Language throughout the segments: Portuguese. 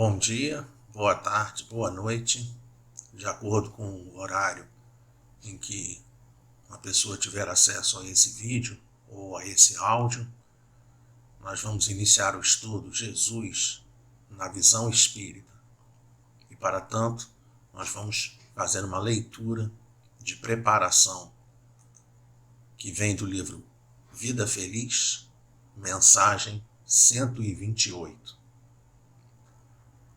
Bom dia, boa tarde, boa noite, de acordo com o horário em que a pessoa tiver acesso a esse vídeo ou a esse áudio. Nós vamos iniciar o estudo Jesus na visão espírita e, para tanto, nós vamos fazer uma leitura de preparação que vem do livro Vida Feliz, mensagem 128.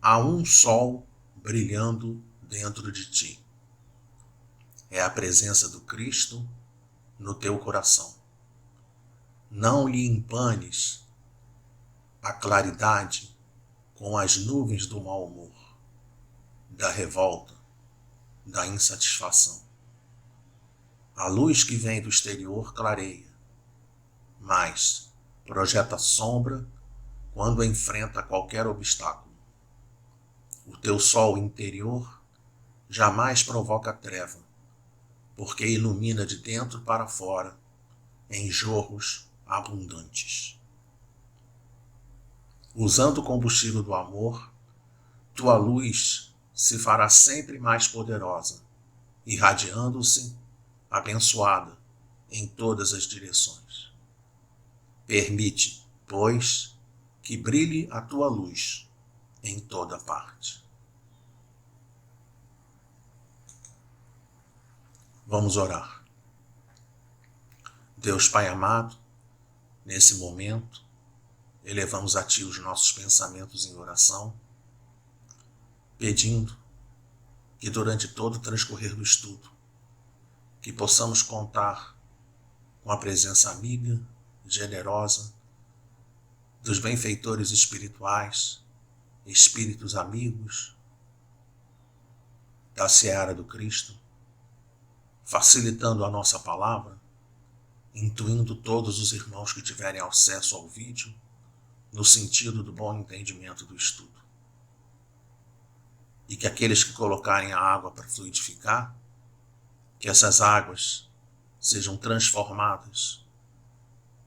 Há um sol brilhando dentro de ti. É a presença do Cristo no teu coração. Não lhe empanes a claridade com as nuvens do mau humor, da revolta, da insatisfação. A luz que vem do exterior clareia, mas projeta sombra quando enfrenta qualquer obstáculo. O teu sol interior jamais provoca treva, porque ilumina de dentro para fora em jorros abundantes. Usando o combustível do amor, tua luz se fará sempre mais poderosa, irradiando-se, abençoada em todas as direções. Permite, pois, que brilhe a tua luz em toda parte. Vamos orar. Deus Pai amado, nesse momento, elevamos a Ti os nossos pensamentos em oração, pedindo que durante todo o transcorrer do estudo, que possamos contar com a presença amiga, generosa, dos benfeitores espirituais, espíritos amigos, da seara do Cristo, facilitando a nossa palavra, intuindo todos os irmãos que tiverem acesso ao vídeo, no sentido do bom entendimento do estudo. E que aqueles que colocarem a água para fluidificar, que essas águas sejam transformadas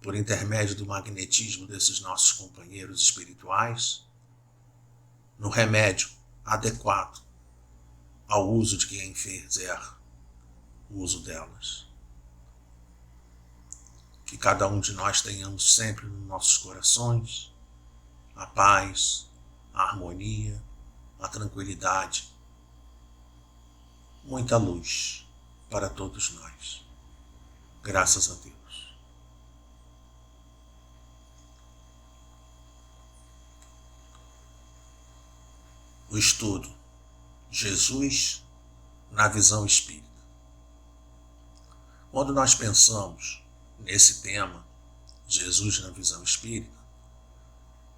por intermédio do magnetismo desses nossos companheiros espirituais, no remédio adequado ao uso de quem fizer o uso delas. Que cada um de nós tenhamos sempre nos nossos corações a paz, a harmonia, a tranquilidade, muita luz para todos nós. Graças a Deus. O estudo Jesus na visão espírita. Quando nós pensamos nesse tema, Jesus na visão espírita,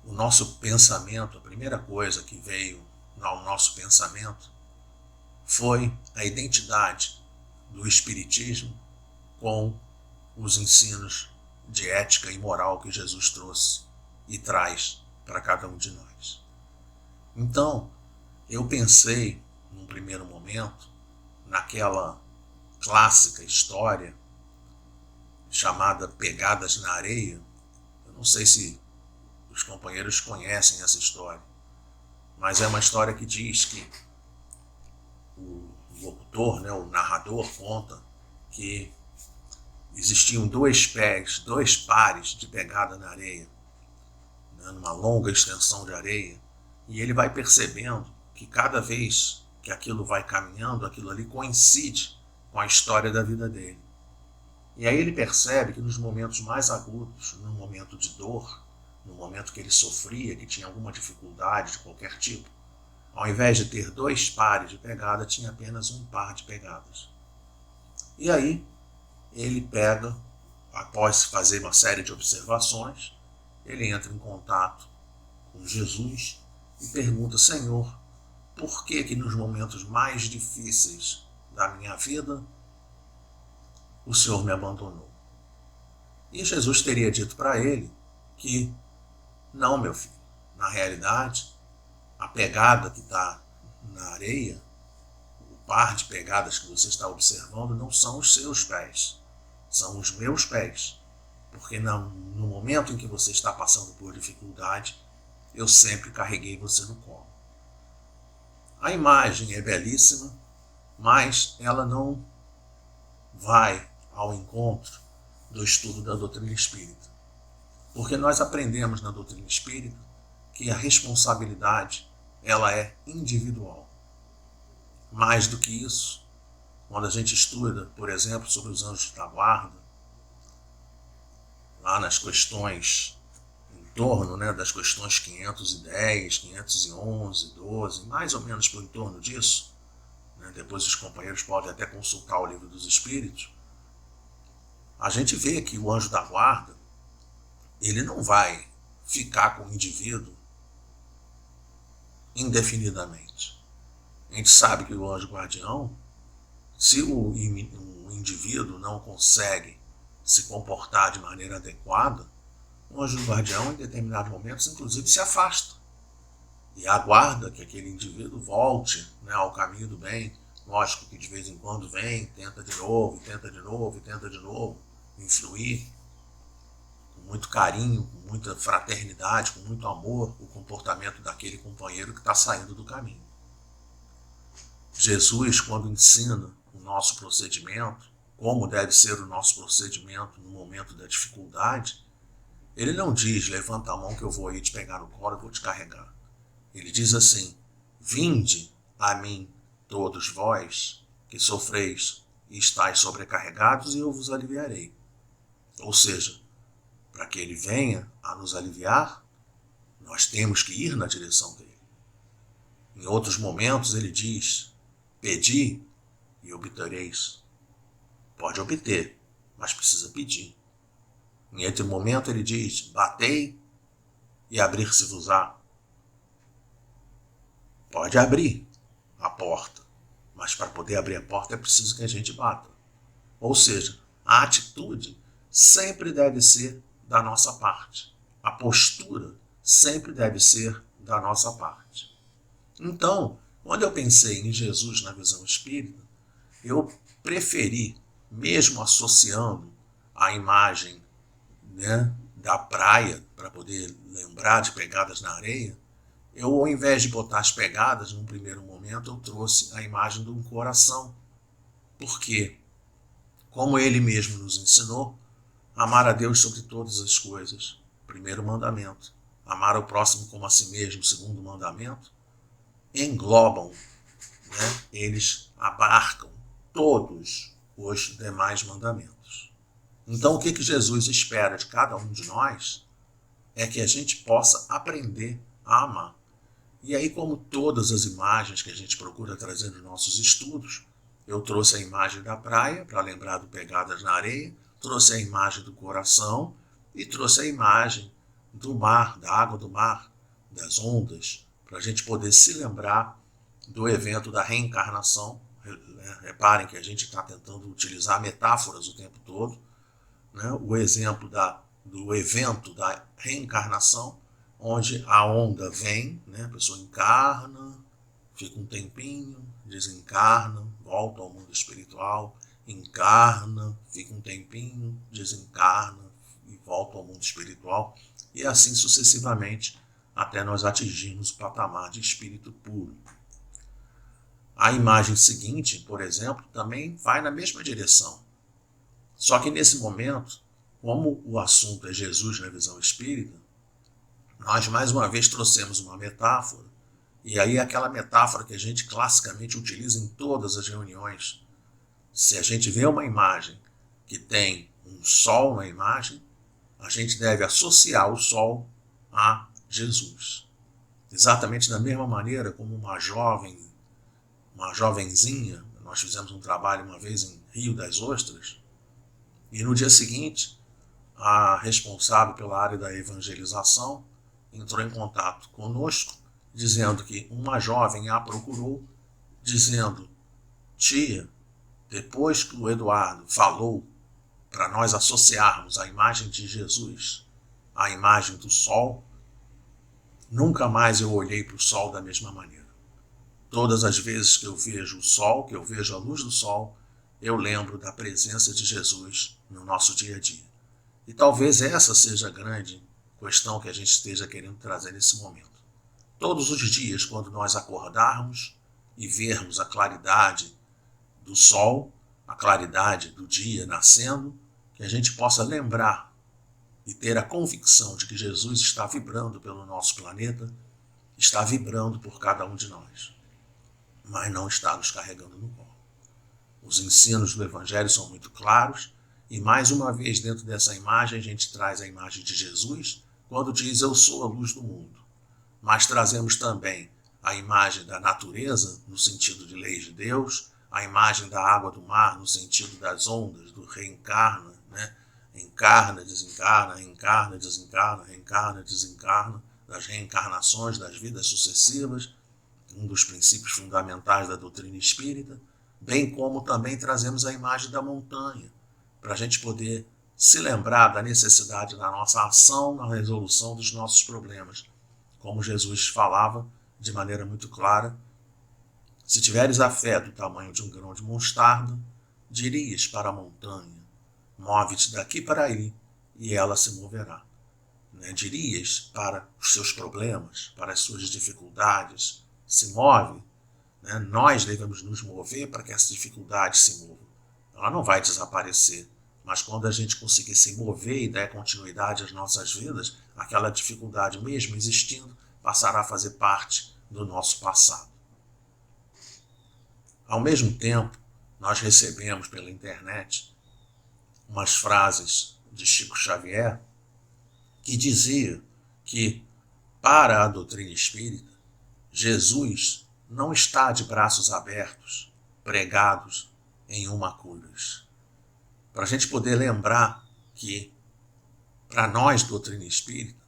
o nosso pensamento, a primeira coisa que veio ao nosso pensamento foi a identidade do Espiritismo com os ensinos de ética e moral que Jesus trouxe e traz para cada um de nós. Então, eu pensei, num primeiro momento, naquela clássica história chamada Pegadas na Areia. Eu não sei se os companheiros conhecem essa história, mas é uma história que diz que o locutor, o narrador, conta que existiam dois pares de pegada na areia, numa longa extensão de areia, e ele vai percebendo que cada vez que aquilo vai caminhando, aquilo ali coincide com a história da vida dele. E aí ele percebe que nos momentos mais agudos, no momento de dor, no momento que ele sofria, que tinha alguma dificuldade de qualquer tipo, ao invés de ter dois pares de pegada, tinha apenas um par de pegadas. E aí ele pega, após fazer uma série de observações, ele entra em contato com Jesus e pergunta: Senhor, por que nos momentos mais difíceis da minha vida o Senhor me abandonou? E Jesus teria dito para ele que não, meu filho, na realidade, a pegada que está na areia, o par de pegadas que você está observando, não são os seus pés, são os meus pés. Porque no momento em que você está passando por dificuldade, eu sempre carreguei você no colo. A imagem é belíssima, mas ela não vai ao encontro do estudo da doutrina espírita. Porque nós aprendemos na doutrina espírita que a responsabilidade ela é individual. Mais do que isso, quando a gente estuda, por exemplo, sobre os anjos da guarda, lá nas questões em torno das questões 510, 511, 12, mais ou menos por em torno disso, depois os companheiros podem até consultar o livro dos Espíritos, a gente vê que o anjo da guarda, ele não vai ficar com o indivíduo indefinidamente. A gente sabe que o anjo guardião, se o indivíduo não consegue se comportar de maneira adequada, o anjo guardião, em determinados momentos, inclusive, se afasta e aguarda que aquele indivíduo volte ao caminho do bem. Lógico que de vez em quando vem, tenta de novo, tenta de novo, tenta de novo, influir com muito carinho, com muita fraternidade, com muito amor, o comportamento daquele companheiro que está saindo do caminho. Jesus, quando ensina o nosso procedimento, como deve ser o nosso procedimento no momento da dificuldade, ele não diz, levanta a mão que eu vou aí te pegar no colo e vou te carregar. Ele diz assim, vinde a mim todos vós que sofreis e estáis sobrecarregados e eu vos aliviarei. Ou seja, para que ele venha a nos aliviar, nós temos que ir na direção dele. Em outros momentos ele diz, pedi e obtereis. Pode obter, mas precisa pedir. Em outro momento ele diz, batei e abrir-se-vos-á. Pode abrir a porta, mas para poder abrir a porta é preciso que a gente bata. Ou seja, a atitude sempre deve ser da nossa parte. A postura sempre deve ser da nossa parte. Então, quando eu pensei em Jesus na visão espírita, eu preferi, mesmo associando a imagem da praia, para poder lembrar de pegadas na areia, eu, ao invés de botar as pegadas, num primeiro momento, eu trouxe a imagem de um coração. Porque, como ele mesmo nos ensinou, amar a Deus sobre todas as coisas, primeiro mandamento. Amar o próximo como a si mesmo, segundo mandamento, englobam, eles abarcam todos os demais mandamentos. Então, o que Jesus espera de cada um de nós é que a gente possa aprender a amar. E aí, como todas as imagens que a gente procura trazer nos nossos estudos, eu trouxe a imagem da praia, para lembrar do Pegadas na Areia, trouxe a imagem do coração e trouxe a imagem do mar, da água do mar, das ondas, para a gente poder se lembrar do evento da reencarnação. Reparem que a gente está tentando utilizar metáforas o tempo todo. O exemplo do evento da reencarnação, onde a onda vem, a pessoa encarna, fica um tempinho, desencarna, volta ao mundo espiritual, encarna, fica um tempinho, desencarna e volta ao mundo espiritual, e assim sucessivamente, até nós atingirmos o patamar de espírito puro. A imagem seguinte, por exemplo, também vai na mesma direção. Só que nesse momento, como o assunto é Jesus na visão espírita, nós mais uma vez trouxemos uma metáfora, e aí aquela metáfora que a gente classicamente utiliza em todas as reuniões. Se a gente vê uma imagem que tem um sol na imagem, a gente deve associar o sol a Jesus. Exatamente da mesma maneira como uma jovenzinha, nós fizemos um trabalho uma vez em Rio das Ostras, e no dia seguinte, a responsável pela área da evangelização entrou em contato conosco, dizendo que uma jovem a procurou, dizendo, tia, depois que o Eduardo falou para nós associarmos a imagem de Jesus à imagem do sol, nunca mais eu olhei para o sol da mesma maneira. Todas as vezes que eu vejo o sol, que eu vejo a luz do sol, eu lembro da presença de Jesus no nosso dia a dia. E talvez essa seja a grande questão que a gente esteja querendo trazer nesse momento. Todos os dias, quando nós acordarmos, e vermos a claridade do sol, a claridade do dia nascendo, que a gente possa lembrar e ter a convicção de que Jesus está vibrando pelo nosso planeta, está vibrando por cada um de nós, mas não está nos carregando no colo. Os ensinos do Evangelho são muito claros e, mais uma vez, dentro dessa imagem, a gente traz a imagem de Jesus quando diz: eu sou a luz do mundo. Mas trazemos também a imagem da natureza, no sentido de leis de Deus, a imagem da água do mar, no sentido das ondas, do reencarna, né? Encarna, desencarna, reencarna, desencarna, reencarna, desencarna, das reencarnações, das vidas sucessivas, um dos princípios fundamentais da doutrina espírita, bem como também trazemos a imagem da montanha, para a gente poder se lembrar da necessidade da nossa ação na resolução dos nossos problemas. Como Jesus falava de maneira muito clara: se tiveres a fé do tamanho de um grão de mostarda, dirias para a montanha: move-te daqui para aí, e ela se moverá. Dirias para os seus problemas, para as suas dificuldades: se move. Nós devemos nos mover para que essa dificuldade se mova. Ela não vai desaparecer, mas quando a gente conseguir se mover e dar continuidade às nossas vidas, aquela dificuldade, mesmo existindo, passará a fazer parte do nosso passado. Ao mesmo tempo, nós recebemos pela internet umas frases de Chico Xavier que dizia que, para a doutrina espírita, Jesus não está de braços abertos, pregados em uma cruz. Para a gente poder lembrar que, para nós, doutrina espírita,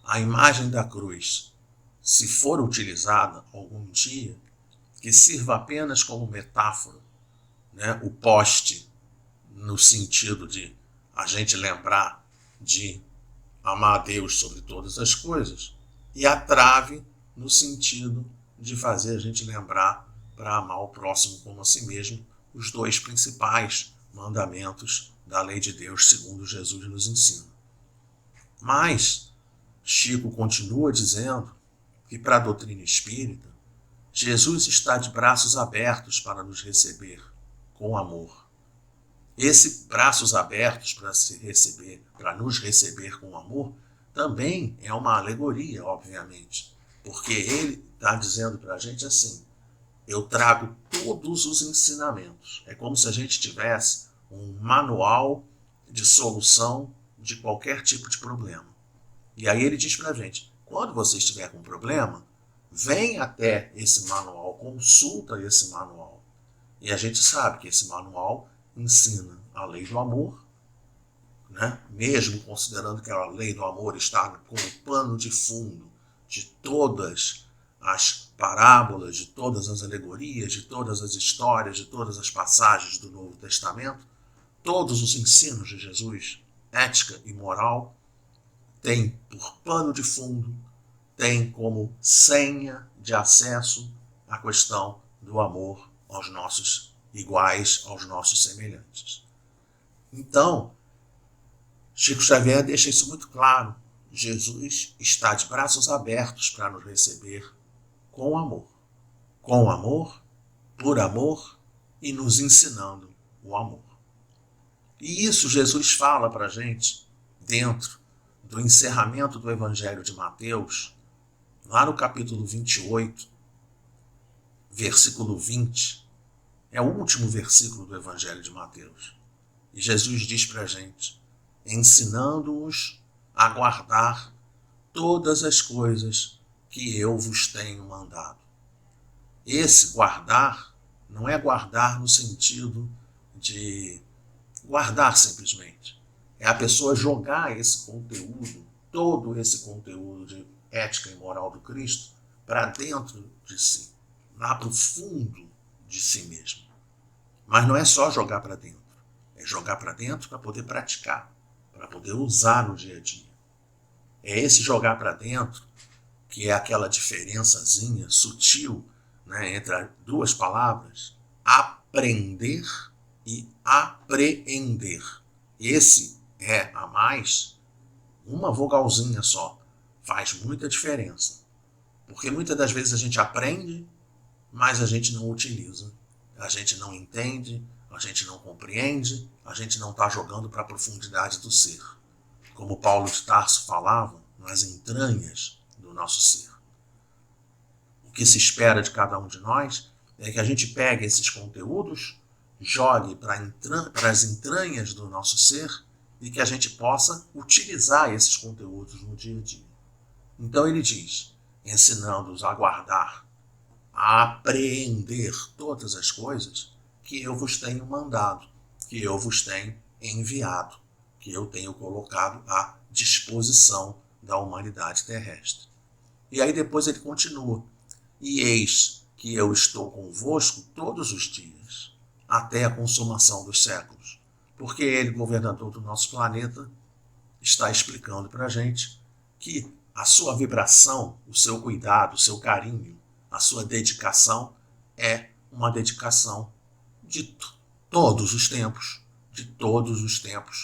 a imagem da cruz, se for utilizada algum dia, que sirva apenas como metáfora, o poste, no sentido de a gente lembrar de amar a Deus sobre todas as coisas, e a trave, no sentido de fazer a gente lembrar para amar o próximo como a si mesmo, os dois principais mandamentos da lei de Deus, segundo Jesus nos ensina. Mas Chico continua dizendo que, para a doutrina espírita, Jesus está de braços abertos para nos receber com amor. Esse braços abertos para nos receber com amor, também é uma alegoria, obviamente, porque ele está dizendo para a gente assim: eu trago todos os ensinamentos. É como se a gente tivesse um manual de solução de qualquer tipo de problema. E aí ele diz para a gente: quando você estiver com um problema, vem até esse manual, consulta esse manual. E a gente sabe que esse manual ensina a lei do amor, mesmo considerando que a lei do amor está como pano de fundo de todas as parábolas, de todas as alegorias, de todas as histórias, de todas as passagens do Novo Testamento. Todos os ensinos de Jesus, ética e moral, têm por pano de fundo, têm como senha de acesso a questão do amor aos nossos iguais, aos nossos semelhantes. Então, Chico Xavier deixa isso muito claro. Jesus está de braços abertos para nos receber com amor. Com amor, por amor e nos ensinando o amor. E isso Jesus fala para a gente dentro do encerramento do Evangelho de Mateus, lá no capítulo 28, versículo 20. É o último versículo do Evangelho de Mateus. E Jesus diz para a gente: ensinando-os a guardar todas as coisas que eu vos tenho mandado. Esse guardar não é guardar no sentido de guardar simplesmente. É a pessoa jogar esse conteúdo, todo esse conteúdo de ética e moral do Cristo, para dentro de si, lá para o fundo de si mesmo. Mas não é só jogar para dentro. É jogar para dentro para poder praticar, para poder usar no dia a dia. É esse jogar para dentro que é aquela diferençazinha sutil, entre as duas palavras, aprender e apreender. Esse é a mais, uma vogalzinha só, faz muita diferença. Porque muitas das vezes a gente aprende mas a gente não utiliza, a gente não entende, a gente não compreende, a gente não está jogando para a profundidade do ser. Como Paulo de Tarso falava, nas entranhas do nosso ser. O que se espera de cada um de nós é que a gente pegue esses conteúdos, jogue para as entranhas do nosso ser e que a gente possa utilizar esses conteúdos no dia a dia. Então ele diz, ensinando-os a guardar, a apreender todas as coisas que eu vos tenho mandado, que eu vos tenho enviado, que eu tenho colocado à disposição da humanidade terrestre. E aí depois ele continua, e eis que eu estou convosco todos os dias, até a consumação dos séculos. Porque ele, governador do nosso planeta, está explicando para a gente que a sua vibração, o seu cuidado, o seu carinho, a sua dedicação é uma dedicação de todos os tempos,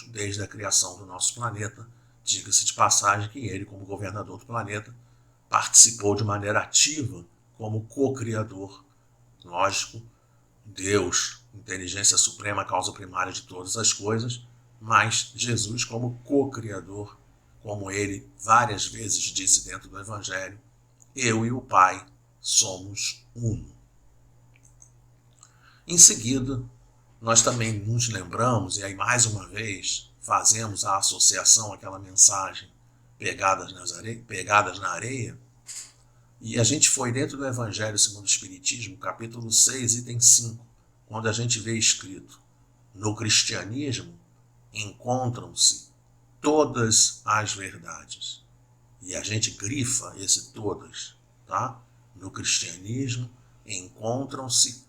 desde a criação do nosso planeta. Diga-se de passagem que ele, como governador do planeta, participou de maneira ativa como co-criador. Lógico, Deus, inteligência suprema, causa primária de todas as coisas, mas Jesus como co-criador, como ele várias vezes disse dentro do Evangelho, eu e o Pai somos uno. Em seguida, nós também nos lembramos, e aí mais uma vez fazemos a associação àquela mensagem pegadas na areia, e a gente foi dentro do Evangelho segundo o Espiritismo, capítulo 6, item 5, quando a gente vê escrito, no cristianismo encontram-se todas as verdades. E a gente grifa esse todas, tá? No cristianismo encontram-se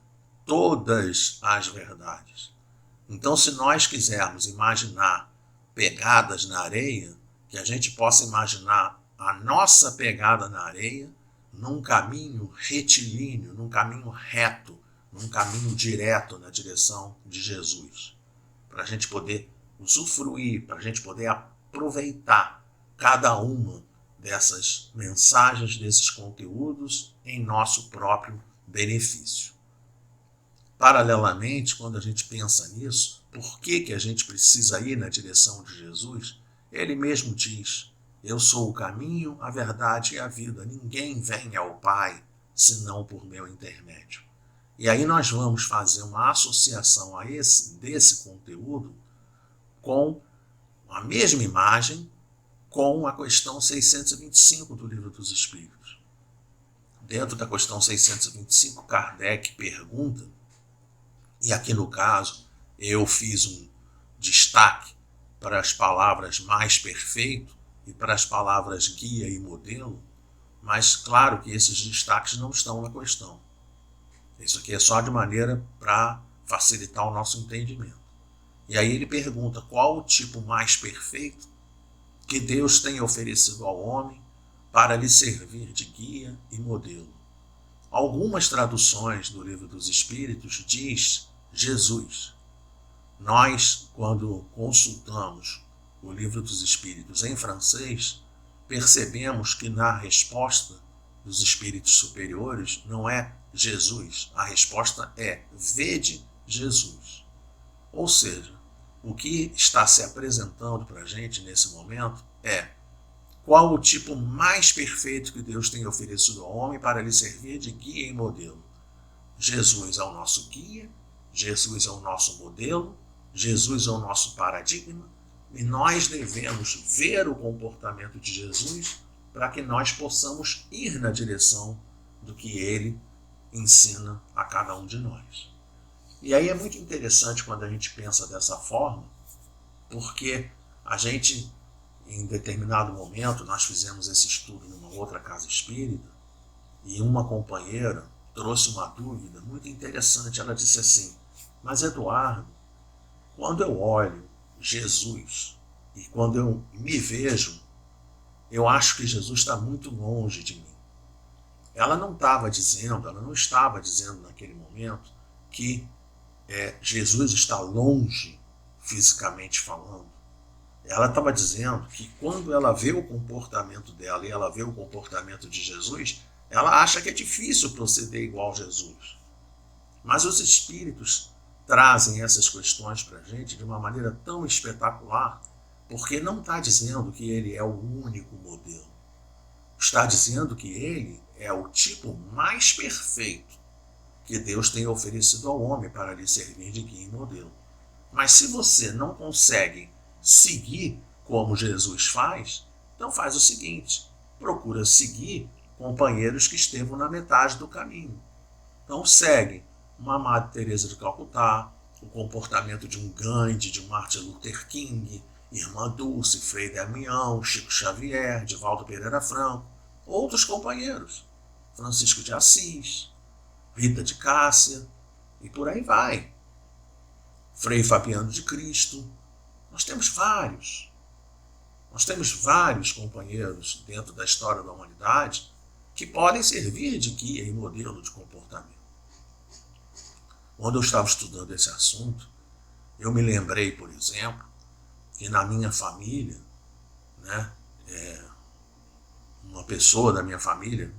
todas as verdades. Então, se nós quisermos imaginar pegadas na areia, que a gente possa imaginar a nossa pegada na areia num caminho retilíneo, num caminho reto, num caminho direto na direção de Jesus, para a gente poder usufruir, para a gente poder aproveitar cada uma dessas mensagens, desses conteúdos em nosso próprio benefício. Paralelamente, quando a gente pensa nisso, por que a gente precisa ir na direção de Jesus? Ele mesmo diz, eu sou o caminho, a verdade e a vida. Ninguém vem ao Pai senão por meu intermédio. E aí nós vamos fazer uma associação desse conteúdo com a mesma imagem, com a questão 625 do Livro dos Espíritos. Dentro da questão 625, Kardec pergunta, e aqui no caso eu fiz um destaque para as palavras mais perfeito e para as palavras guia e modelo, mas claro que esses destaques não estão na questão. Isso aqui é só de maneira para facilitar o nosso entendimento. E aí ele pergunta qual o tipo mais perfeito que Deus tem oferecido ao homem para lhe servir de guia e modelo. Algumas traduções do Livro dos Espíritos diz Jesus. Nós, quando consultamos o Livro dos Espíritos em francês, percebemos que na resposta dos espíritos superiores não é Jesus, a resposta é vede Jesus. Ou seja, o que está se apresentando para a gente nesse momento é qual o tipo mais perfeito que Deus tem oferecido ao homem para lhe servir de guia e modelo. Jesus é o nosso guia, Jesus é o nosso modelo, Jesus é o nosso paradigma, e nós devemos ver o comportamento de Jesus para que nós possamos ir na direção do que ele ensina a cada um de nós. E aí é muito interessante quando a gente pensa dessa forma, porque a gente, em determinado momento, nós fizemos esse estudo numa outra casa espírita, e uma companheira trouxe uma dúvida muito interessante. Ela disse assim, mas Eduardo, quando eu olho Jesus e quando eu me vejo, eu acho que Jesus está muito longe de mim. Ela não estava dizendo naquele momento que Jesus está longe fisicamente falando. Ela estava dizendo que quando ela vê o comportamento dela e ela vê o comportamento de Jesus, Ela acha que é difícil proceder igual a Jesus. Mas os espíritos trazem essas questões para a gente de uma maneira tão espetacular, porque não está dizendo que ele é o único modelo. Está dizendo que ele é o tipo mais perfeito que Deus tem oferecido ao homem para lhe servir de guia e modelo. Mas se você não consegue seguir como Jesus faz, então faz o seguinte: procura seguir companheiros que estejam na metade do caminho. Então segue uma Madre Teresa de Calcutá, o comportamento de um Gandhi, de um Martin Luther King, Irmã Dulce, Frei Damião, Chico Xavier, Divaldo Pereira Franco, outros companheiros, Francisco de Assis, Rita de Cássia, e por aí vai. Frei Fabiano de Cristo. Nós temos vários. Nós temos vários companheiros dentro da história da humanidade que podem servir de guia e modelo de comportamento. Quando eu estava estudando esse assunto, eu me lembrei, por exemplo, que na minha família, né, uma pessoa da minha família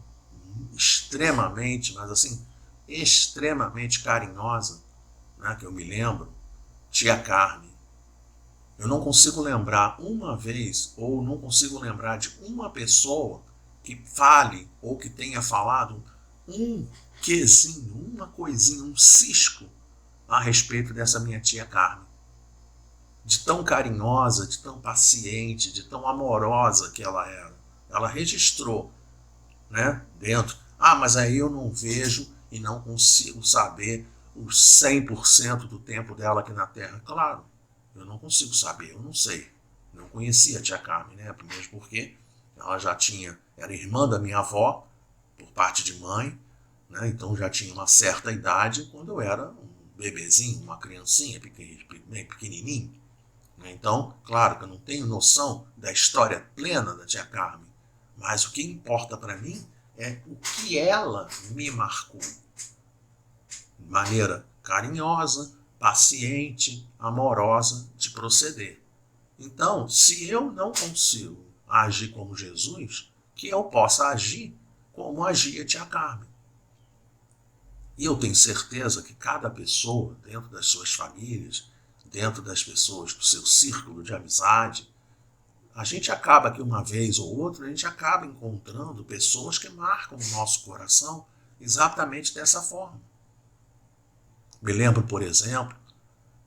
extremamente, mas assim, extremamente carinhosa, né, que eu me lembro, tia Carmen. Eu não consigo lembrar uma vez, ou não consigo lembrar de uma pessoa que fale ou que tenha falado um quezinho, uma coisinha, um cisco a respeito dessa minha tia Carmen. De tão carinhosa, de tão paciente, de tão amorosa que ela era. Ela registrou, né, dentro. Mas aí eu não vejo e não consigo saber os 100% do tempo dela aqui na Terra. Claro, eu não consigo saber, eu não sei. Não conhecia a tia Carmen, né? Primeiro porque ela já era irmã da minha avó, por parte de mãe, né? Então já tinha uma certa idade quando eu era um bebezinho, uma criancinha pequenininho. Então, claro que eu não tenho noção da história plena da tia Carmen, mas o que importa para mim é o que ela me marcou. De maneira carinhosa, paciente, amorosa de proceder. Então, se eu não consigo agir como Jesus, que eu possa agir como agia tia Carmen. E eu tenho certeza que cada pessoa, dentro das suas famílias, dentro das pessoas do seu círculo de amizade, a gente acaba que uma vez ou outra, a gente acaba encontrando pessoas que marcam o nosso coração exatamente dessa forma. Me lembro, por exemplo,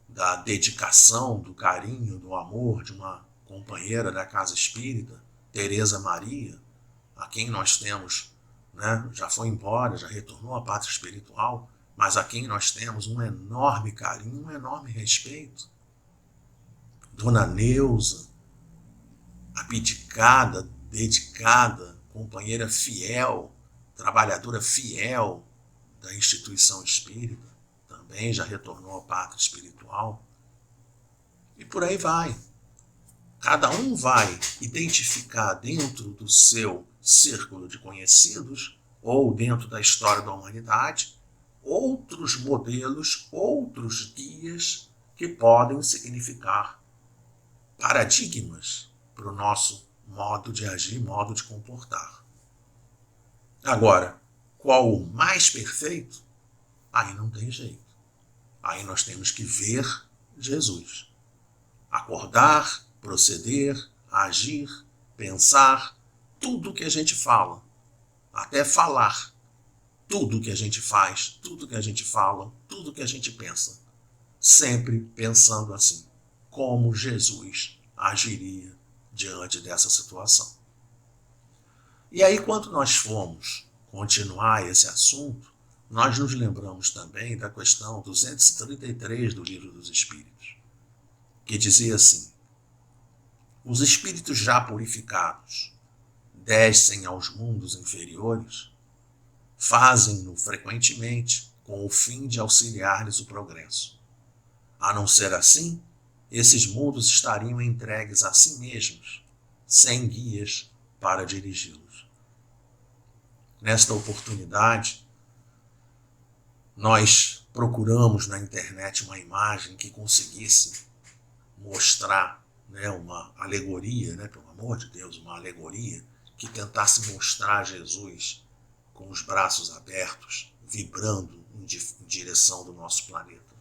da dedicação, do carinho, do amor de uma companheira da Casa Espírita, Tereza Maria, a quem nós temos, né, já foi embora, já retornou à pátria espiritual, mas a quem nós temos um enorme carinho, um enorme respeito. Dona Neuza, abdicada, dedicada, companheira fiel, trabalhadora fiel da instituição espírita, também já retornou à pátria espiritual. E por aí vai. Cada um vai identificar dentro do seu círculo de conhecidos ou dentro da história da humanidade outros modelos, outros guias que podem significar paradigmas para o nosso modo de agir, modo de comportar. Agora, qual o mais perfeito? Aí não tem jeito. Aí nós temos que ver Jesus. Acordar, proceder, agir, pensar, tudo que a gente fala, até falar, tudo que a gente faz, tudo que a gente fala, tudo que a gente pensa, sempre pensando assim, como Jesus agiria diante dessa situação. E aí, quando nós formos continuar esse assunto, nós nos lembramos também da questão 233 do Livro dos Espíritos, que dizia assim: os espíritos já purificados descem aos mundos inferiores, fazem-no frequentemente com o fim de auxiliar-lhes o progresso. A não ser assim, esses mundos estariam entregues a si mesmos, sem guias para dirigi-los. Nesta oportunidade, nós procuramos na internet uma imagem que conseguisse mostrar, né, uma alegoria, né, pelo amor de Deus, uma alegoria que tentasse mostrar Jesus braços abertos, vibrando em direção do nosso planeta.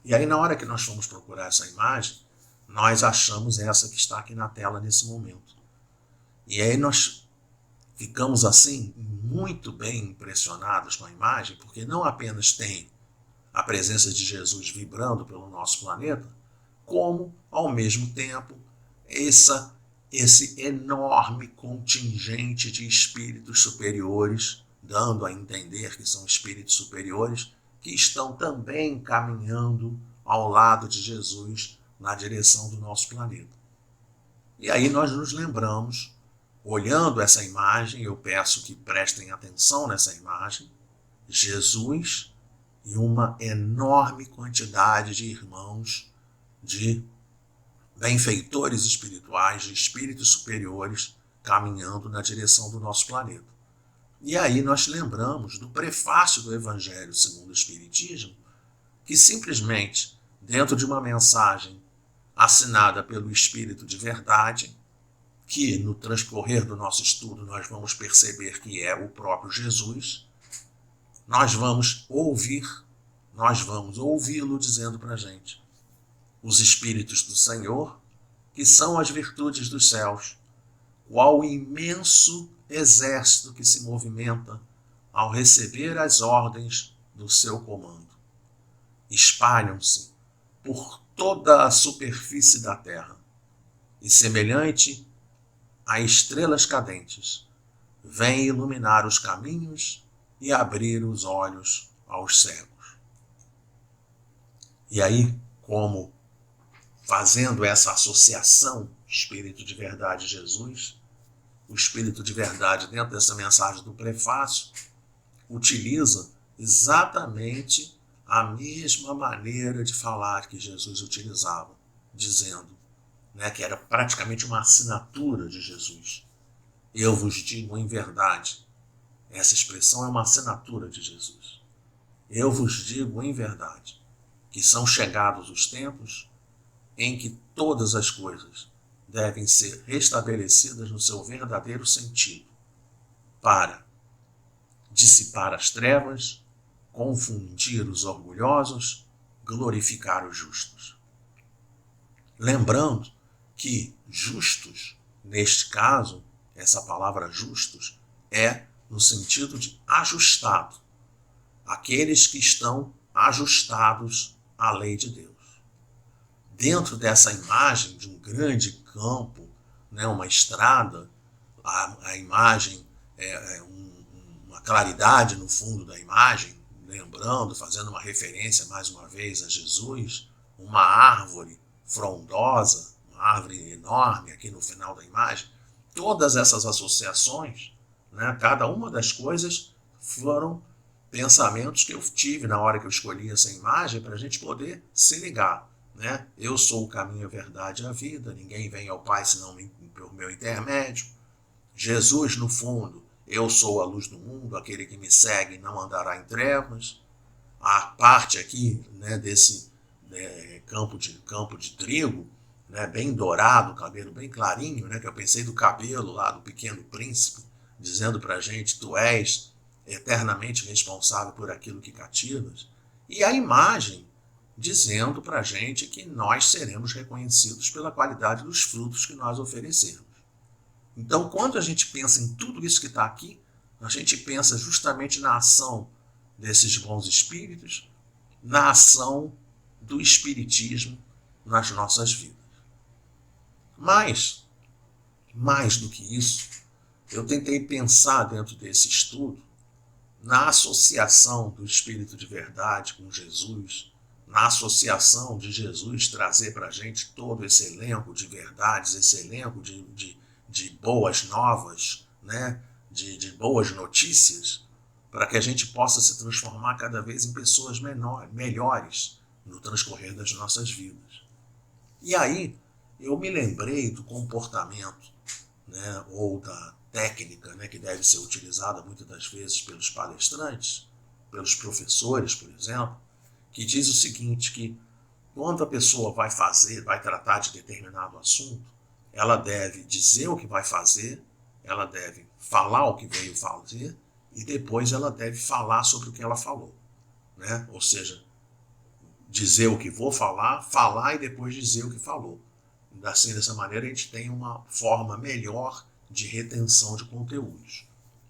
E aí, na hora que nós fomos procurar essa imagem, nós achamos essa que está aqui na tela nesse momento. E aí nós ficamos assim muito bem impressionados com a imagem, porque não apenas tem a presença de Jesus vibrando pelo nosso planeta, como, ao mesmo tempo, esse enorme contingente de espíritos superiores, dando a entender que são espíritos superiores, que estão também caminhando ao lado de Jesus na direção do nosso planeta. E aí nós nos lembramos, olhando essa imagem, eu peço que prestem atenção nessa imagem, Jesus e uma enorme quantidade de irmãos, de benfeitores espirituais, de espíritos superiores, caminhando na direção do nosso planeta. E aí nós lembramos do prefácio do Evangelho segundo o Espiritismo, que simplesmente, dentro de uma mensagem assinada pelo Espírito de Verdade, que no transcorrer do nosso estudo nós vamos perceber que é o próprio Jesus, nós vamos ouvi-lo dizendo para a gente: os Espíritos do Senhor, que são as virtudes dos céus, qual imenso exército que se movimenta ao receber as ordens do seu comando. Espalham-se por toda a superfície da terra e, semelhante a estrelas cadentes, vem iluminar os caminhos e abrir os olhos aos cegos. E aí, como fazendo essa associação Espírito de Verdade Jesus, o Espírito de Verdade, dentro dessa mensagem do prefácio, utiliza exatamente a mesma maneira de falar que Jesus utilizava, dizendo, que era praticamente uma assinatura de Jesus. Eu vos digo em verdade. Essa expressão é uma assinatura de Jesus. Eu vos digo em verdade que são chegados os tempos em que todas as coisas devem ser restabelecidas no seu verdadeiro sentido, para dissipar as trevas, confundir os orgulhosos, glorificar os justos. Lembrando que justos, neste caso, essa palavra justos é no sentido de ajustado, aqueles que estão ajustados à lei de Deus. Dentro dessa imagem de um grande campo, uma estrada, a imagem uma claridade no fundo da imagem, lembrando, fazendo uma referência mais uma vez a Jesus, uma árvore frondosa, uma árvore enorme aqui no final da imagem. Todas essas associações, cada uma das coisas foram pensamentos que eu tive na hora que eu escolhi essa imagem para a gente poder se ligar. Eu sou o caminho, a verdade e a vida, ninguém vem ao Pai senão por meu intermédio. Jesus, no fundo, eu sou a luz do mundo, aquele que me segue não andará em trevas. A parte aqui desse campo de trigo, bem dourado, cabelo bem clarinho, que eu pensei do cabelo lá do Pequeno Príncipe, dizendo para a gente: tu és eternamente responsável por aquilo que cativas. E a imagem dizendo para a gente que nós seremos reconhecidos pela qualidade dos frutos que nós oferecermos. Então, quando a gente pensa em tudo isso que está aqui, a gente pensa justamente na ação desses bons espíritos, na ação do espiritismo nas nossas vidas. Mas, mais do que isso, eu tentei pensar dentro desse estudo na associação do Espírito de Verdade com Jesus, na associação de Jesus trazer para a gente todo esse elenco de verdades, esse elenco de boas novas, de boas notícias, para que a gente possa se transformar cada vez em pessoas melhores no transcorrer das nossas vidas. E aí eu me lembrei do comportamento, ou da técnica, que deve ser utilizada muitas das vezes pelos palestrantes, pelos professores, por exemplo, que diz o seguinte, que quando a pessoa vai tratar de determinado assunto, ela deve dizer o que vai fazer, ela deve falar o que veio fazer e depois ela deve falar sobre o que ela falou, né? Ou seja, dizer o que vou falar, falar e depois dizer o que falou. Assim, dessa maneira, a gente tem uma forma melhor de retenção de conteúdos.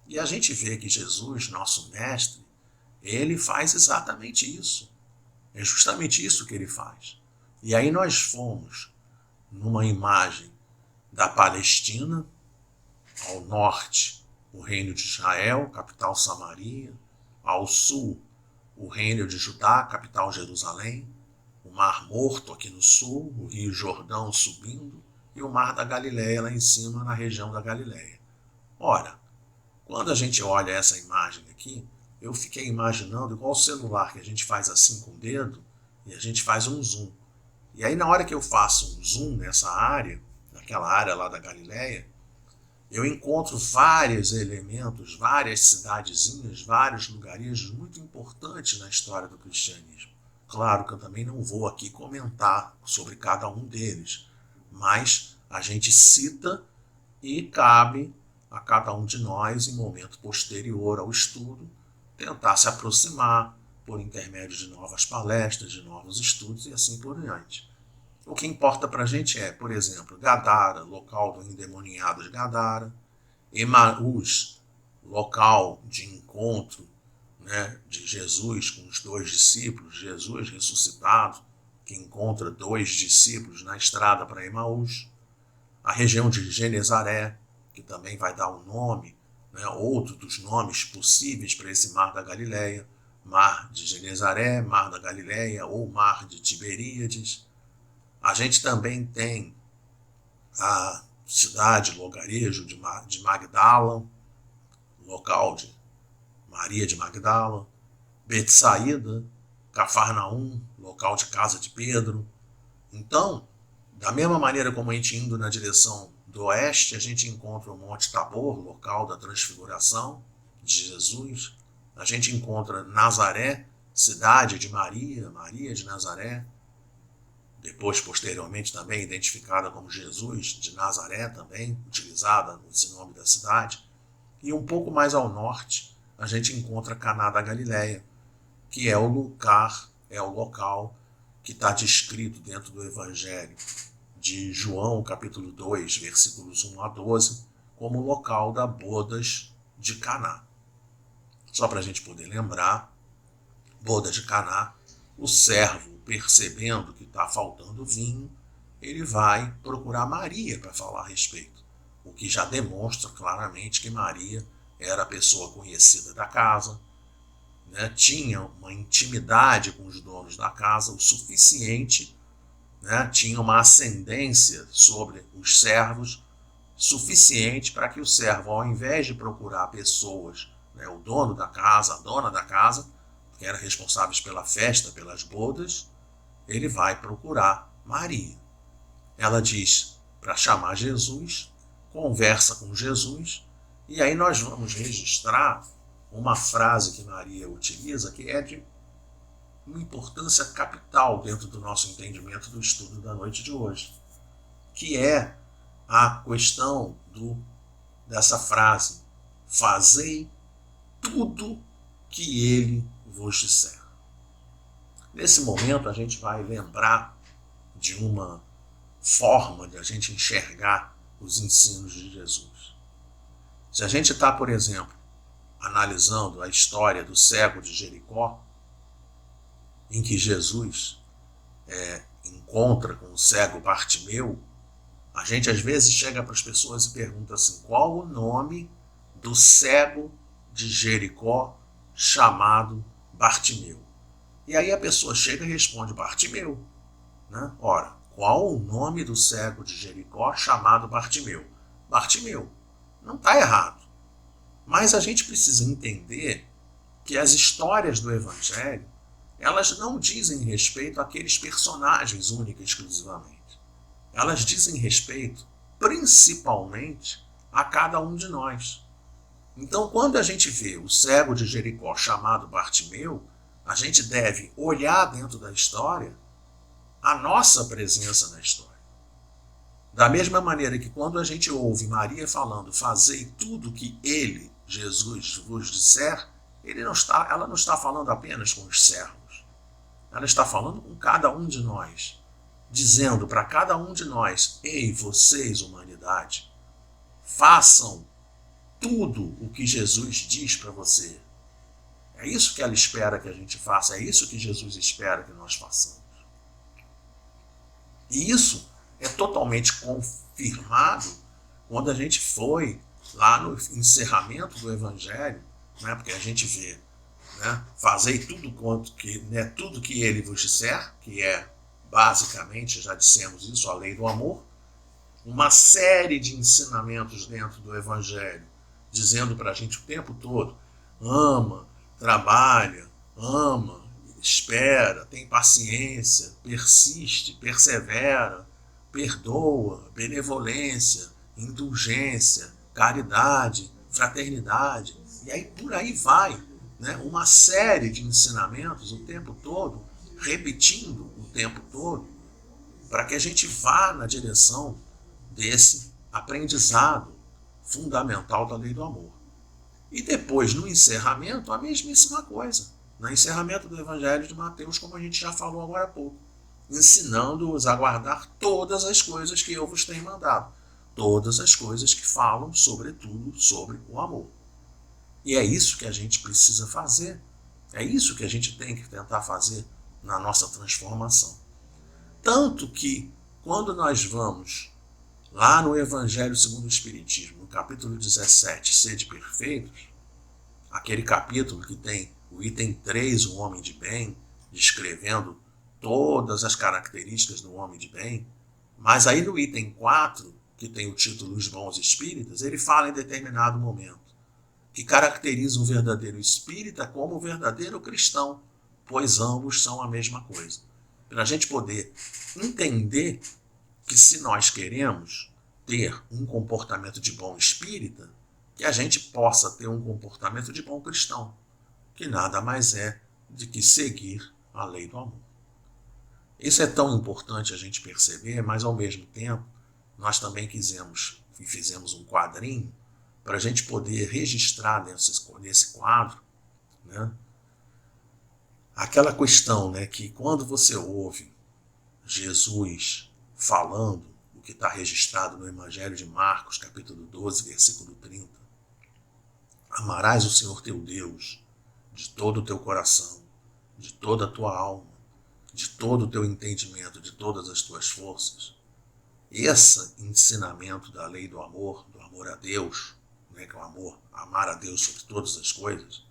E a gente vê que Jesus, nosso mestre, ele faz exatamente isso. É justamente isso que ele faz. E aí nós fomos numa imagem da Palestina, ao norte, o reino de Israel, capital Samaria, ao sul, o reino de Judá, capital Jerusalém, o Mar Morto aqui no sul, o Rio Jordão subindo e o Mar da Galileia lá em cima, na região da Galileia. Ora, quando a gente olha essa imagem aqui, eu fiquei imaginando igual o celular que a gente faz assim com o dedo e a gente faz um zoom. E aí na hora que eu faço um zoom nessa área, naquela área lá da Galileia, eu encontro vários elementos, várias cidadezinhas, vários lugares muito importantes na história do cristianismo. Claro que eu também não vou aqui comentar sobre cada um deles, mas a gente cita e cabe a cada um de nós, em momento posterior ao estudo, tentar se aproximar por intermédio de novas palestras, de novos estudos e assim por diante. O que importa para a gente é, por exemplo, Gadara, local do endemoniado de Gadara, Emaús, local de encontro, né, de Jesus com os dois discípulos, Jesus ressuscitado, que encontra dois discípulos na estrada para Emaús, a região de Genezaré, que também vai dar um nome, né, outro dos nomes possíveis para esse Mar da Galileia, Mar de Genezaré, Mar da Galileia ou Mar de Tiberíades. A gente também tem a cidade, lugarejo de Magdala, local de Maria de Magdala, Betsaída, Cafarnaum, local de casa de Pedro. Então, da mesma maneira como a gente indo na direção do oeste, a gente encontra o Monte Tabor, local da transfiguração de Jesus. A gente encontra Nazaré, cidade de Maria, Maria de Nazaré, depois posteriormente também identificada como Jesus de Nazaré, também utilizada nesse nome da cidade. E um pouco mais ao norte, a gente encontra Caná da Galileia, que é o lugar, é o local que está descrito dentro do Evangelho de João, capítulo 2, versículos 1 a 12, como local das bodas de Caná. Só para a gente poder lembrar, bodas de Caná, o servo, percebendo que está faltando vinho, ele vai procurar Maria para falar a respeito, o que já demonstra claramente que Maria era a pessoa conhecida da casa, né, tinha uma intimidade com os donos da casa o suficiente, né, tinha uma ascendência sobre os servos suficiente para que o servo, ao invés de procurar pessoas, né, o dono da casa, a dona da casa, que eram responsáveis pela festa, pelas bodas, ele vai procurar Maria. Ela diz para chamar Jesus, conversa com Jesus, e aí nós vamos registrar uma frase que Maria utiliza, que é de uma importância capital dentro do nosso entendimento do estudo da noite de hoje, que é a questão dessa frase: fazei tudo que ele vos disser. Nesse momento a gente vai lembrar de uma forma de a gente enxergar os ensinos de Jesus. Se a gente está, por exemplo, analisando a história do cego de Jericó, em que Jesus encontra com o cego Bartimeu, a gente às vezes chega para as pessoas e pergunta assim: qual o nome do cego de Jericó chamado Bartimeu? E aí a pessoa chega e responde: Bartimeu. Né? Ora, qual o nome do cego de Jericó chamado Bartimeu? Bartimeu. Não está errado. Mas a gente precisa entender que as histórias do Evangelho, elas não dizem respeito àqueles personagens única e exclusivamente. Elas dizem respeito, principalmente, a cada um de nós. Então, quando a gente vê o cego de Jericó chamado Bartimeu, a gente deve olhar dentro da história a nossa presença na história. Da mesma maneira que quando a gente ouve Maria falando: fazei tudo que ele Jesus vos disser, ela não está falando apenas com os servos. Ela está falando com cada um de nós, dizendo para cada um de nós: ei, vocês, humanidade, façam tudo o que Jesus diz para você. É isso que ela espera que a gente faça, é isso que Jesus espera que nós façamos. E isso é totalmente confirmado quando a gente foi lá no encerramento do Evangelho, né, porque a gente vê, né, fazei tudo que ele vos disser, que é basicamente, já dissemos isso, a lei do amor, uma série de ensinamentos dentro do Evangelho, dizendo para a gente o tempo todo: ama, trabalha, ama, espera, tem paciência, persiste, persevera, perdoa, benevolência, indulgência, caridade, fraternidade, e aí por aí vai, né? Uma série de ensinamentos o tempo todo, repetindo o tempo todo, para que a gente vá na direção desse aprendizado fundamental da lei do amor. E depois, no encerramento, a mesmíssima coisa. No encerramento do Evangelho de Mateus, como a gente já falou agora há pouco, ensinando-os a guardar todas as coisas que eu vos tenho mandado. Todas as coisas que falam, sobretudo, sobre o amor. E é isso que a gente precisa fazer. É isso que a gente tem que tentar fazer na nossa transformação. Tanto que, quando nós vamos lá no Evangelho segundo o Espiritismo, no capítulo 17, Sede Perfeitos, aquele capítulo que tem o item 3, o homem de bem, descrevendo todas as características do homem de bem, mas aí no item 4, que tem o título Os Bons Espíritas, ele fala em determinado momento que caracteriza um verdadeiro espírita como um verdadeiro cristão, pois ambos são a mesma coisa. Para a gente poder entender que se nós queremos ter um comportamento de bom espírita, que a gente possa ter um comportamento de bom cristão, que nada mais é de que seguir a lei do amor. Isso é tão importante a gente perceber, mas ao mesmo tempo nós também quisemos e fizemos um quadrinho para a gente poder registrar nesse quadro, né, aquela questão, né, que quando você ouve Jesus falando o que está registrado no Evangelho de Marcos, capítulo 12, versículo 30, amarás o Senhor teu Deus de todo o teu coração, de toda a tua alma, de todo o teu entendimento, de todas as tuas forças. Esse ensinamento da lei do amor a Deus, né, que é o amor, amar a Deus sobre todas as coisas,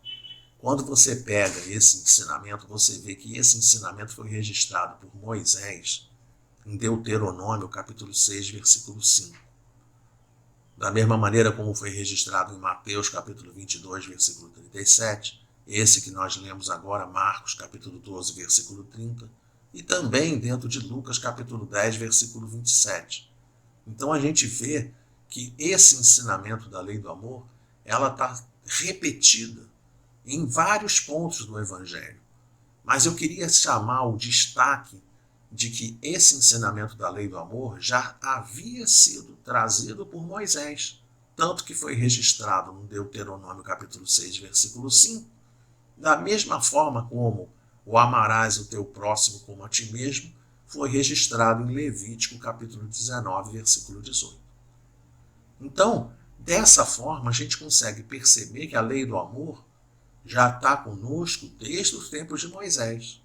quando você pega esse ensinamento, você vê que esse ensinamento foi registrado por Moisés em Deuteronômio, capítulo 6, versículo 5. Da mesma maneira como foi registrado em Mateus, capítulo 22, versículo 37, esse que nós lemos agora, Marcos, capítulo 12, versículo 30, e também dentro de Lucas, capítulo 10, versículo 27. Então a gente vê que esse ensinamento da lei do amor, ela está repetida em vários pontos do Evangelho. Mas eu queria chamar o destaque de que esse ensinamento da lei do amor já havia sido trazido por Moisés, tanto que foi registrado no Deuteronômio capítulo 6, versículo 5, da mesma forma como o amarás o teu próximo como a ti mesmo, foi registrado em Levítico capítulo 19, versículo 18. Então, dessa forma, a gente consegue perceber que a lei do amor já está conosco desde os tempos de Moisés.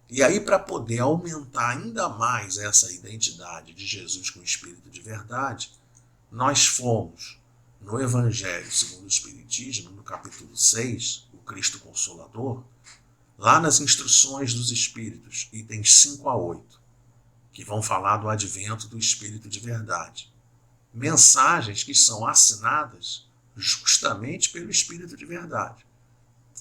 E aí, para poder aumentar ainda mais essa identidade de Jesus com o Espírito de verdade, nós fomos no Evangelho segundo o Espiritismo, no capítulo 6, o Cristo Consolador, lá nas instruções dos Espíritos, itens 5 a 8, que vão falar do advento do Espírito de verdade. Mensagens que são assinadas justamente pelo Espírito de verdade.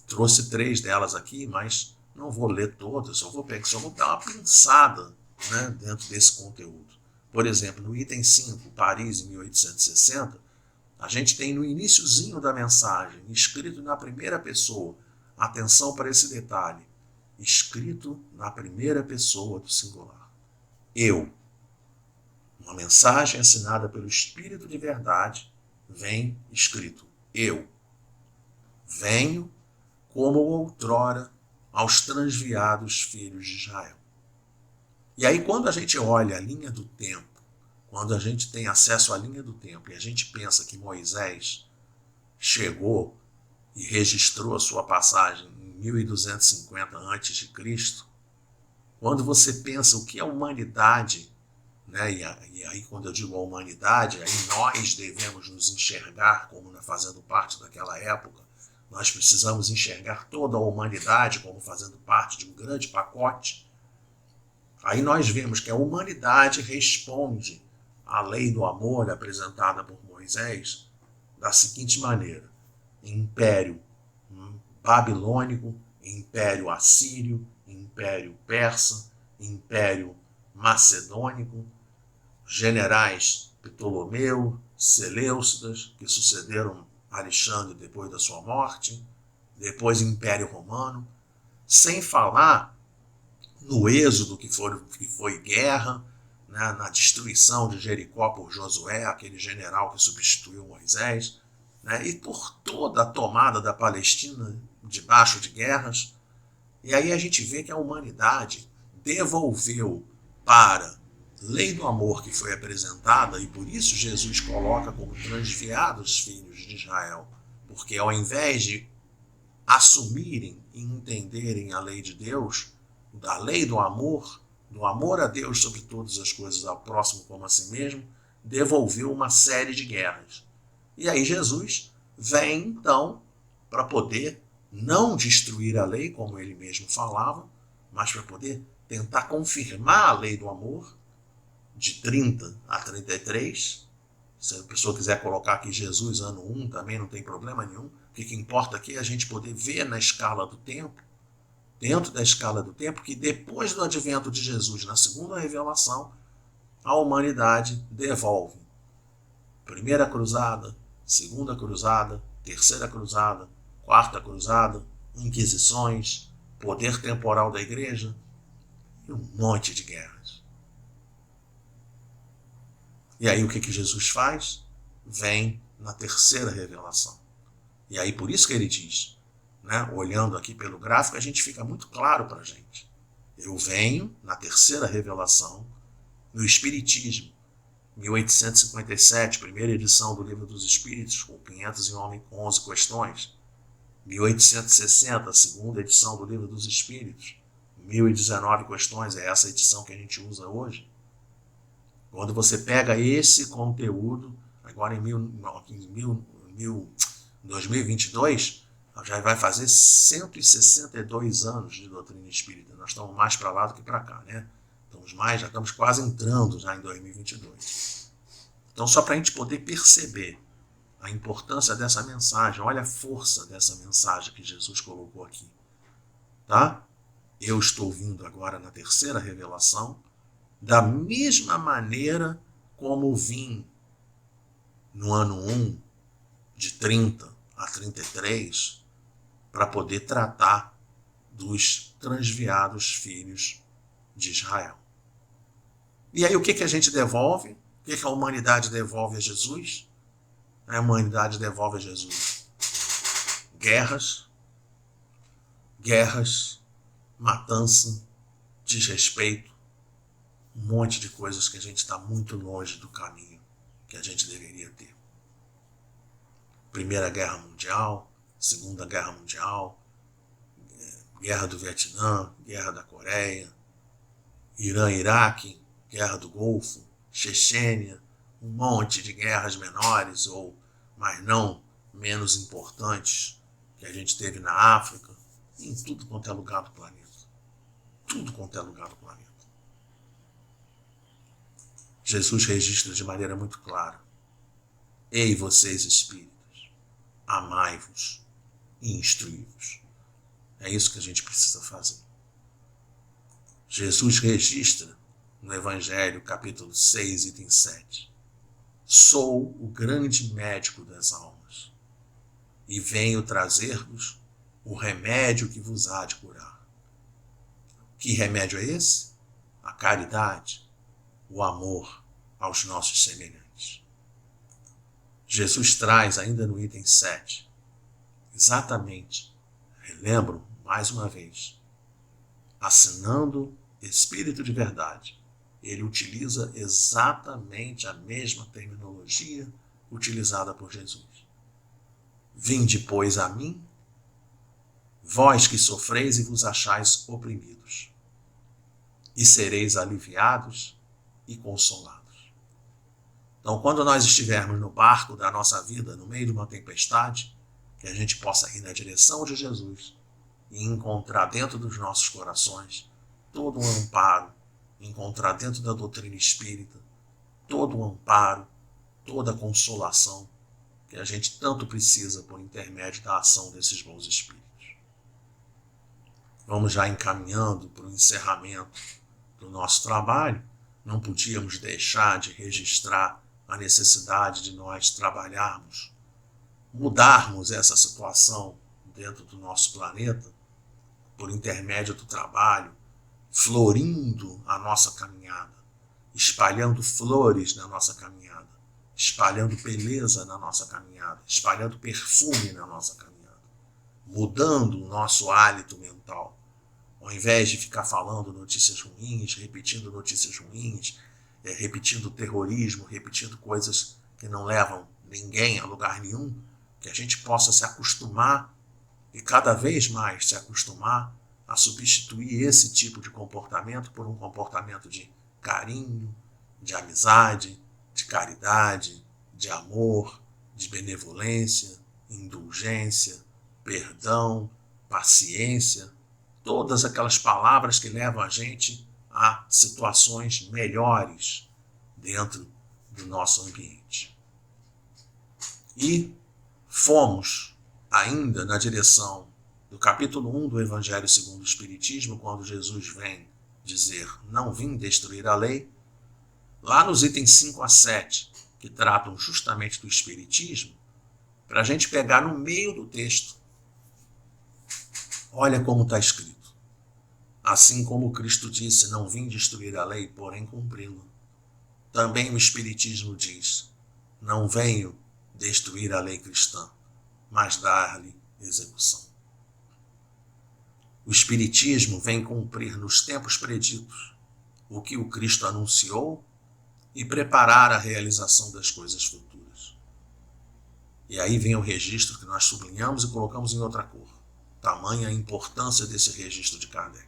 Trouxe 3 delas aqui, mas não vou ler todas, só vou dar uma pinçada, né, dentro desse conteúdo. Por exemplo, no item 5, Paris, em 1860, a gente tem no iniciozinho da mensagem, escrito na primeira pessoa, atenção para esse detalhe, escrito na primeira pessoa do singular. Eu. Uma mensagem assinada pelo Espírito de verdade, vem escrito Eu venho como outrora aos transviados filhos de Israel. E aí, quando a gente olha a linha do tempo, quando a gente tem acesso à linha do tempo e a gente pensa que Moisés chegou e registrou a sua passagem em 1250 a.C., quando você pensa o que é humanidade, né? E aí quando eu digo a humanidade, aí nós devemos nos enxergar como fazendo parte daquela época, nós precisamos enxergar toda a humanidade como fazendo parte de um grande pacote. Aí nós vemos que a humanidade responde à lei do amor apresentada por Moisés da seguinte maneira: Império babilônico, Império assírio, Império persa, Império macedônico, generais Ptolomeu, Seleucidas, que sucederam Alexandre depois da sua morte, depois Império Romano, sem falar no êxodo que foi guerra, né, na destruição de Jericó por Josué, aquele general que substituiu Moisés, né, e por toda a tomada da Palestina debaixo de guerras. E aí a gente vê que a humanidade devolveu para a lei do amor que foi apresentada, e por isso Jesus coloca como transviados filhos de Israel, porque ao invés de assumirem e entenderem a lei de Deus, da lei do amor a Deus sobre todas as coisas, ao próximo como a si mesmo, devolveu uma série de guerras. E aí Jesus vem, então, para poder não destruir a lei, como ele mesmo falava, mas para poder tentar confirmar a lei do amor, de 30 a 33. Se a pessoa quiser colocar aqui Jesus ano 1, também não tem problema nenhum. O que importa aqui é a gente poder ver na escala do tempo, dentro da escala do tempo, que depois do advento de Jesus, na segunda revelação, a humanidade devolve primeira cruzada, segunda cruzada, terceira cruzada, quarta cruzada, inquisições, poder temporal da igreja e um monte de guerras. E aí o que Jesus faz? Vem na terceira revelação. E aí por isso que ele diz, né, olhando aqui pelo gráfico, a gente fica muito claro para a gente. Eu venho na terceira revelação, no Espiritismo, 1857, primeira edição do Livro dos Espíritos, com 511 questões. 1860, segunda edição do Livro dos Espíritos, 1019 questões, é essa edição que a gente usa hoje. Quando você pega esse conteúdo, agora em 2022, já vai fazer 162 anos de doutrina espírita. Nós estamos mais para lá do que para cá, né? Já estamos quase entrando já em 2022. Então, só para a gente poder perceber a importância dessa mensagem, olha a força dessa mensagem que Jesus colocou aqui, tá? Eu estou vindo agora na terceira revelação, da mesma maneira como vim no ano 1, de 30 a 33, para poder tratar dos transviados filhos de Israel. E aí o que a gente devolve? O que a humanidade devolve a Jesus? A humanidade devolve a Jesus guerras, matança, desrespeito, um monte de coisas que a gente está muito longe do caminho que a gente deveria ter. Primeira Guerra Mundial, Segunda Guerra Mundial, Guerra do Vietnã, Guerra da Coreia, Irã-Iraque, Guerra do Golfo, Chechênia, um monte de guerras menores, mas não menos importantes, que a gente teve na África, em tudo quanto é lugar do planeta. Tudo quanto é lugar do planeta. Jesus registra de maneira muito clara: ei, vocês espíritos, amai-vos e instruí-vos. É isso que a gente precisa fazer. Jesus registra no Evangelho, capítulo 6, item 7. Sou o grande médico das almas e venho trazer-vos o remédio que vos há de curar. Que remédio é esse? A caridade, o amor aos nossos semelhantes. Jesus traz ainda no item 7, exatamente, relembro mais uma vez, assinando Espírito de verdade. Ele utiliza exatamente a mesma terminologia utilizada por Jesus. Vinde, pois, a mim, vós que sofreis e vos achais oprimidos, e sereis aliviados e consolados. Então, quando nós estivermos no barco da nossa vida, no meio de uma tempestade, que a gente possa ir na direção de Jesus e encontrar dentro dos nossos corações todo um amparo, encontrar dentro da doutrina espírita todo o amparo, toda a consolação que a gente tanto precisa por intermédio da ação desses bons espíritos. Vamos já encaminhando para o encerramento do nosso trabalho. Não podíamos deixar de registrar a necessidade de nós trabalharmos, mudarmos essa situação dentro do nosso planeta por intermédio do trabalho, florindo a nossa caminhada, espalhando flores na nossa caminhada, espalhando beleza na nossa caminhada, espalhando perfume na nossa caminhada, mudando o nosso hálito mental. Ao invés de ficar falando notícias ruins, repetindo notícias ruins, repetindo terrorismo, repetindo coisas que não levam ninguém a lugar nenhum, que a gente possa se acostumar e cada vez mais se acostumar a substituir esse tipo de comportamento por um comportamento de carinho, de amizade, de caridade, de amor, de benevolência, indulgência, perdão, paciência, todas aquelas palavras que levam a gente a situações melhores dentro do nosso ambiente. E fomos ainda na direção do capítulo 1 do Evangelho segundo o Espiritismo, quando Jesus vem dizer, não vim destruir a lei, lá nos itens 5 a 7, que tratam justamente do Espiritismo, para a gente pegar no meio do texto. Olha como está escrito. Assim como Cristo disse, não vim destruir a lei, porém cumpri-la. Também o Espiritismo diz, não venho destruir a lei cristã, mas dar-lhe execução. O Espiritismo vem cumprir nos tempos preditos o que o Cristo anunciou e preparar a realização das coisas futuras. E aí vem o registro que nós sublinhamos e colocamos em outra cor. Tamanha a importância desse registro de Kardec.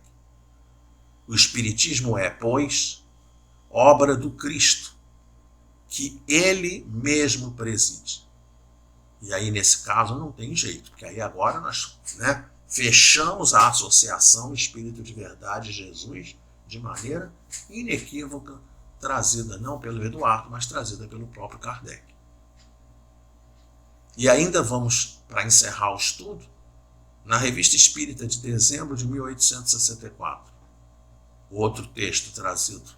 O Espiritismo é, pois, obra do Cristo, que ele mesmo preside. E aí, nesse caso, não tem jeito, porque aí agora nós fechamos a associação Espírito de Verdade Jesus de maneira inequívoca, trazida não pelo Eduardo, mas trazida pelo próprio Kardec. E ainda vamos, para encerrar o estudo, na Revista Espírita de dezembro de 1864, outro texto trazido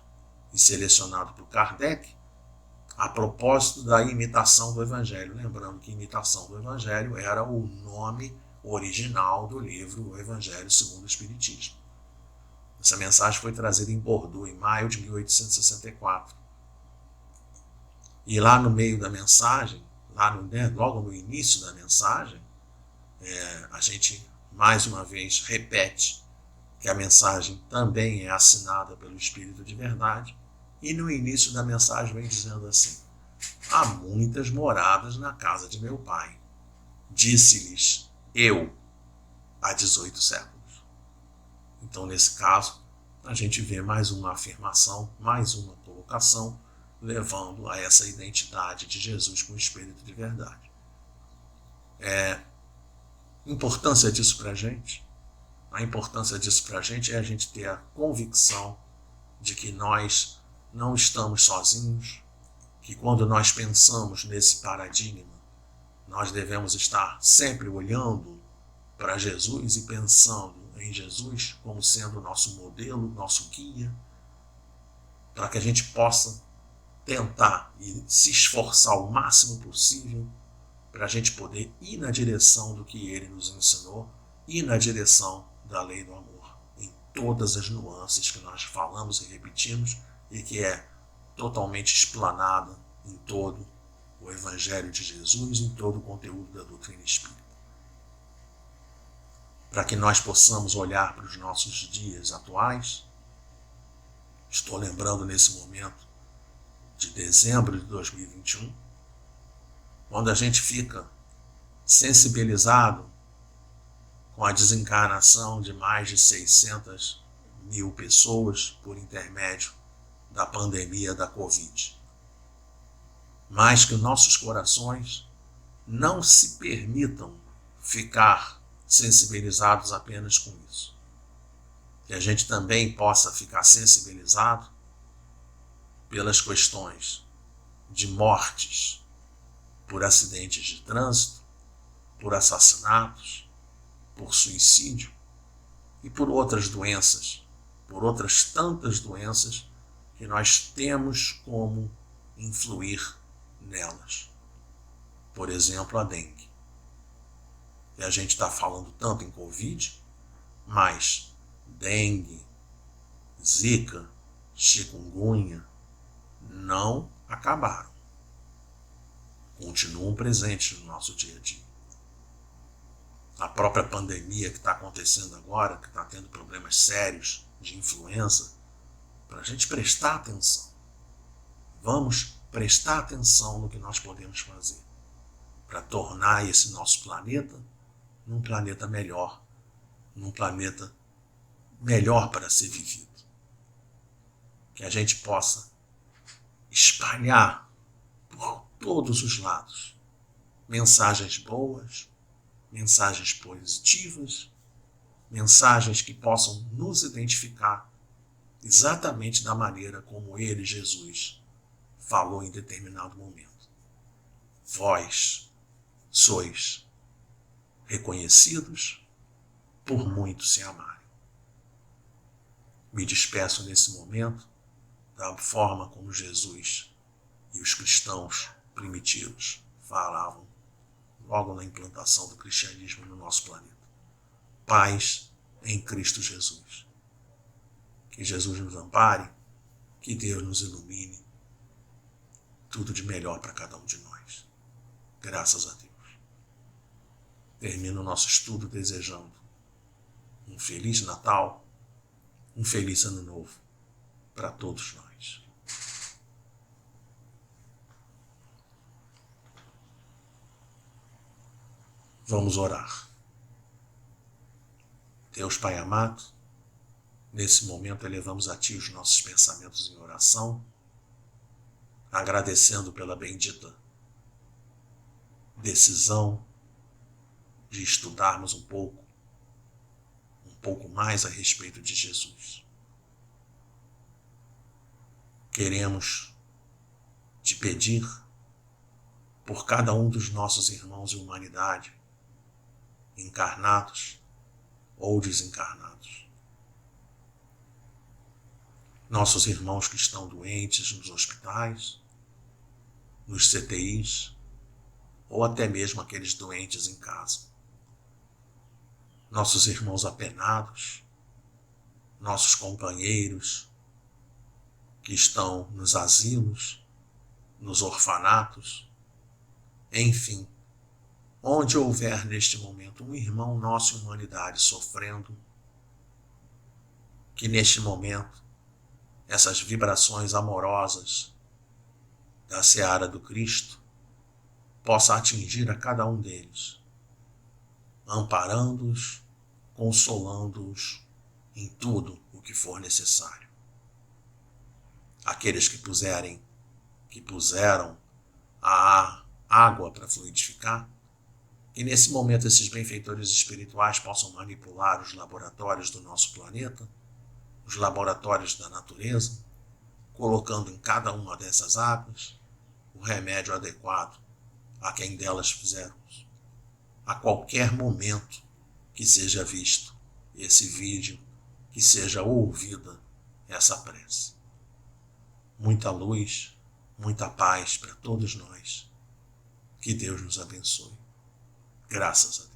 e selecionado por Kardec, a propósito da imitação do Evangelho. Lembrando que imitação do Evangelho era o nome original do livro O Evangelho segundo o Espiritismo. Essa mensagem foi trazida em Bordeaux em maio de 1864. E lá no meio da mensagem, logo no início da mensagem, a gente mais uma vez repete que a mensagem também é assinada pelo Espírito de Verdade, e no início da mensagem vem dizendo assim: há muitas moradas na casa de meu pai. Disse-lhes eu, há 18 séculos. Então, nesse caso, a gente vê mais uma afirmação, mais uma colocação, levando a essa identidade de Jesus com o Espírito de Verdade. Importância disso para a gente? A importância disso para a gente é a gente ter a convicção de que nós não estamos sozinhos, que quando nós pensamos nesse paradigma, nós devemos estar sempre olhando para Jesus e pensando em Jesus como sendo o nosso modelo, nosso guia, para que a gente possa tentar e se esforçar o máximo possível para a gente poder ir na direção do que ele nos ensinou, ir na direção da lei do amor, em todas as nuances que nós falamos e repetimos, e que é totalmente explanada em todo o Evangelho de Jesus em todo o conteúdo da doutrina espírita. Para que nós possamos olhar para os nossos dias atuais. Estou lembrando nesse momento de dezembro de 2021, quando a gente fica sensibilizado com a desencarnação de mais de 600 mil pessoas por intermédio da pandemia da Covid. Mas que nossos corações não se permitam ficar sensibilizados apenas com isso. Que a gente também possa ficar sensibilizado pelas questões de mortes por acidentes de trânsito, por assassinatos, por suicídio e por outras doenças, por outras tantas doenças que nós temos como influir nelas. Por exemplo, a dengue. E a gente está falando tanto em Covid, mas dengue, zika, chikungunya não acabaram. Continuam presentes no nosso dia a dia. A própria pandemia que está acontecendo agora, que está tendo problemas sérios de influenza, para a gente prestar atenção. Vamos prestar atenção no que nós podemos fazer para tornar esse nosso planeta num planeta melhor, num planeta melhor para ser vivido. Que a gente possa espalhar por todos os lados mensagens boas, mensagens positivas, mensagens que possam nos identificar exatamente da maneira como ele, Jesus, falou em determinado momento. Vós sois reconhecidos por muitos se amarem. Me despeço nesse momento da forma como Jesus e os cristãos primitivos falavam logo na implantação do cristianismo no nosso planeta. Paz em Cristo Jesus. Que Jesus nos ampare, que Deus nos ilumine. Tudo de melhor para cada um de nós. Graças a Deus. Termino o nosso estudo desejando um feliz Natal, um feliz Ano Novo para todos nós. Vamos orar. Deus Pai amado, nesse momento elevamos a Ti os nossos pensamentos em oração, agradecendo pela bendita decisão de estudarmos um pouco mais a respeito de Jesus. Queremos te pedir por cada um dos nossos irmãos em humanidade, encarnados ou desencarnados. Nossos irmãos que estão doentes nos hospitais, nos CTIs, ou até mesmo aqueles doentes em casa. Nossos irmãos apenados, nossos companheiros que estão nos asilos, nos orfanatos, enfim, onde houver neste momento um irmão nosso em humanidade sofrendo, que neste momento essas vibrações amorosas da seara do Cristo possa atingir a cada um deles, amparando-os, consolando-os em tudo o que for necessário. Aqueles que puseram a água para fluidificar, que nesse momento esses benfeitores espirituais possam manipular os laboratórios do nosso planeta, os laboratórios da natureza, colocando em cada uma dessas águas o remédio adequado a quem delas fizeram uso. A qualquer momento que seja visto esse vídeo, que seja ouvida essa prece. Muita luz, muita paz para todos nós. Que Deus nos abençoe. Graças a Deus.